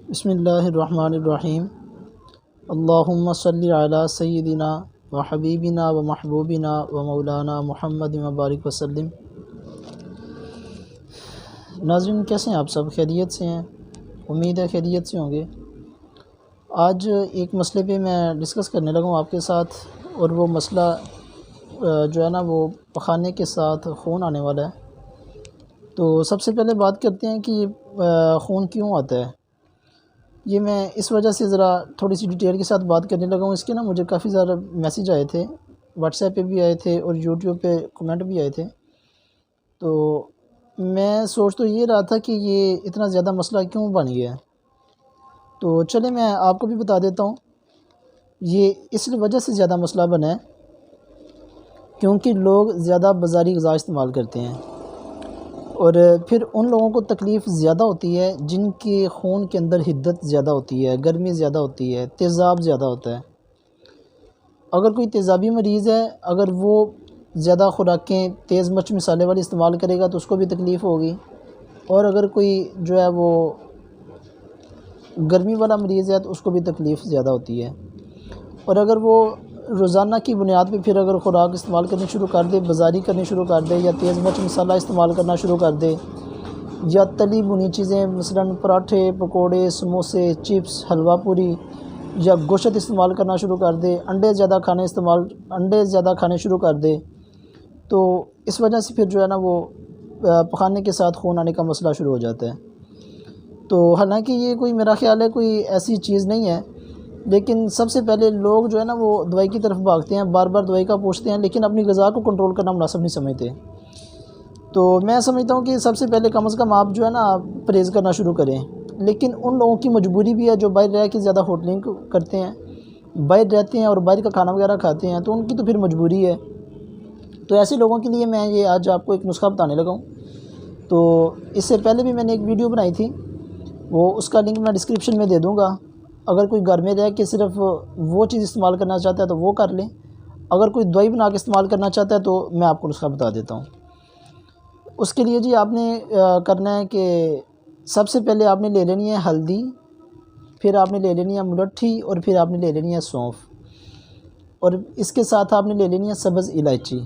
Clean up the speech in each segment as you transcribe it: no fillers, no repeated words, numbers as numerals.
بسم اللہ الرحمن الرحیم۔ اللہم صلی علی سیدنا و حبیبنا و محبوبنا و مولانا محمد مبارک وسلم۔ ناظرین، کیسے ہیں آپ سب؟ خیریت سے ہیں؟ امید ہے خیریت سے ہوں گے۔ آج ایک مسئلے پہ میں ڈسکس کرنے لگا ہوں آپ کے ساتھ، اور وہ مسئلہ جو ہے نا وہ پخانے کے ساتھ خون آنے والا ہے۔ تو سب سے پہلے بات کرتے ہیں کہ خون کیوں آتا ہے۔ یہ میں اس وجہ سے ذرا تھوڑی سی ڈیٹیل کے ساتھ بات کرنے لگا ہوں۔ اس کے نا مجھے کافی زیادہ میسیج آئے تھے، واٹس ایپ پہ بھی آئے تھے اور یوٹیوب پہ کمنٹ بھی آئے تھے۔ تو میں سوچ تو یہ رہا تھا کہ یہ اتنا زیادہ مسئلہ کیوں بن گیا ہے۔ تو چلیں میں آپ کو بھی بتا دیتا ہوں۔ یہ اس وجہ سے زیادہ مسئلہ بنا ہے کیونکہ لوگ زیادہ بازاری غذا استعمال کرتے ہیں، اور پھر ان لوگوں کو تکلیف زیادہ ہوتی ہے جن کے خون کے اندر حدت زیادہ ہوتی ہے، گرمی زیادہ ہوتی ہے، تیزاب زیادہ ہوتا ہے۔ اگر کوئی تیزابی مریض ہے، اگر وہ زیادہ خوراکیں تیز مرچ مسالے والی استعمال کرے گا تو اس کو بھی تکلیف ہوگی، اور اگر کوئی جو ہے وہ گرمی والا مریض ہے تو اس کو بھی تکلیف زیادہ ہوتی ہے۔ اور اگر وہ روزانہ کی بنیاد پہ پھر اگر خوراک استعمال کرنی شروع کر دے، بازاری کرنی شروع کر دے، یا تیز مرچ مسالہ استعمال کرنا شروع کر دے، یا تلی بنی چیزیں مثلاً پراٹھے، پکوڑے، سموسے، چپس، حلوہ پوری، یا گوشت استعمال کرنا شروع کر دے، انڈے زیادہ کھانے شروع کر دے، تو اس وجہ سے پھر جو ہے نا وہ پخانے کے ساتھ خون آنے کا مسئلہ شروع ہو جاتا ہے۔ تو حالانکہ یہ کوئی میرا خیال ہے کوئی ایسی چیز نہیں ہے، لیکن سب سے پہلے لوگ جو ہے نا وہ دوائی کی طرف بھاگتے ہیں، بار بار دوائی کا پوچھتے ہیں، لیکن اپنی غذا کو کنٹرول کرنا مناسب نہیں سمجھتے۔ تو میں سمجھتا ہوں کہ سب سے پہلے کم از کم آپ جو ہے نا پرہیز کرنا شروع کریں۔ لیکن ان لوگوں کی مجبوری بھی ہے جو باہر رہ کے زیادہ ہوٹلنگ کرتے ہیں، باہر رہتے ہیں اور باہر کا کھانا وغیرہ کھاتے ہیں، تو ان کی تو پھر مجبوری ہے۔ تو ایسے لوگوں کے لیے میں یہ آج آپ کو ایک نسخہ بتانے لگا ہوں۔ تو اس سے پہلے بھی میں نے ایک ویڈیو بنائی تھی، وہ اس کا لنک میں ڈسکرپشن میں دے دوں گا۔ اگر کوئی گھر میں رہ کے صرف وہ چیز استعمال کرنا چاہتا ہے تو وہ کر لیں، اگر کوئی دوائی بنا کے استعمال کرنا چاہتا ہے تو میں آپ کو نسخہ بتا دیتا ہوں۔ اس کے لیے جی آپ نے کرنا ہے کہ سب سے پہلے آپ نے لے لینی ہے ہلدی، پھر آپ نے لے لینی ہے ملٹھی، اور پھر آپ نے لے لینی ہے سونف، اور اس کے ساتھ آپ نے لے لینی ہے سبز الائچی۔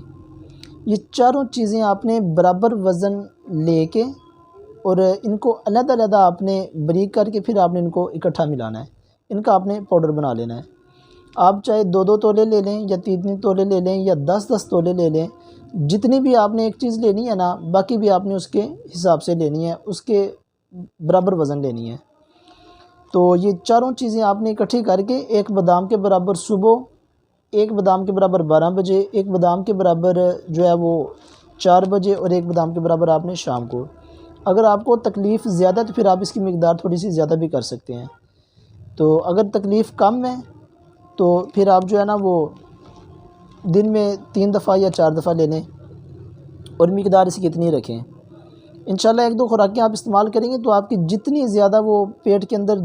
یہ چاروں چیزیں آپ نے برابر وزن لے کے اور ان کو علیحدہ علیحدہ آپ نے باریک کر کے پھر آپ نے ان کو اکٹھا ملانا ہے، ان کا آپ نے پاؤڈر بنا لینا ہے۔ آپ چاہے 2 تولے لے لیں، یا 3 تولے لے لیں، یا 10 تولے لے لیں، جتنی بھی آپ نے ایک چیز لینی ہے نا، باقی بھی آپ نے اس کے حساب سے لینی ہے، اس کے برابر وزن لینی ہے۔ تو یہ چاروں چیزیں آپ نے اکٹھی کر کے ایک بادام کے برابر صبح، ایک بادام کے برابر 12 بجے، ایک بادام کے برابر جو ہے وہ 4 بجے، اور ایک بادام کے برابر آپ نے شام کو۔ اگر آپ کو تکلیف زیادہ ہے تو پھر آپ اس کی مقدار تھوڑی سی زیادہ بھی کر سکتے ہیں۔ تو اگر تکلیف کم ہے تو پھر آپ جو ہے نا وہ دن میں 3 دفعہ یا 4 دفعہ لے لیں، اور مقدار اس کی اتنی رکھیں۔ انشاءاللہ 1-2 خوراکیں آپ استعمال کریں گے تو آپ کی جتنی زیادہ وہ پیٹ کے اندر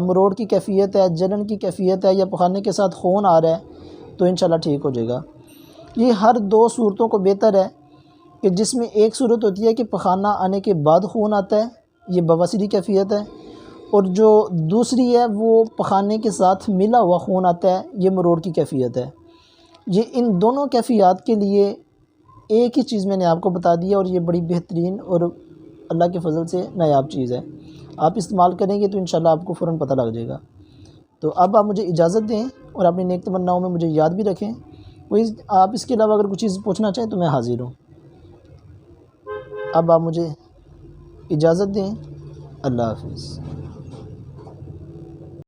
مروڑ کی کیفیت ہے، جلن کی کیفیت ہے، یا پخانے کے ساتھ خون آ رہا ہے، تو انشاءاللہ ٹھیک ہو جائے گا۔ یہ ہر 2 صورتوں کو بہتر ہے کہ جس میں ایک صورت ہوتی ہے کہ پخانہ آنے کے بعد خون آتا ہے، یہ بواسیری کیفیت ہے، اور جو دوسری ہے وہ پخانے کے ساتھ ملا ہوا خون آتا ہے، یہ مروڑ کی کیفیت ہے۔ یہ ان دونوں کیفیات کے لیے ایک ہی چیز میں نے آپ کو بتا دی ہے، اور یہ بڑی بہترین اور اللہ کے فضل سے نایاب چیز ہے۔ آپ استعمال کریں گے تو انشاءاللہ آپ کو فوراً پتہ لگ جائے گا۔ تو اب آپ مجھے اجازت دیں، اور اپنی نیک تمناؤں میں مجھے یاد بھی رکھیں۔ آپ اس کے علاوہ اگر کچھ چیز پوچھنا چاہیں تو میں حاضر ہوں۔ اب آپ مجھے اجازت دیں۔ اللہ حافظ۔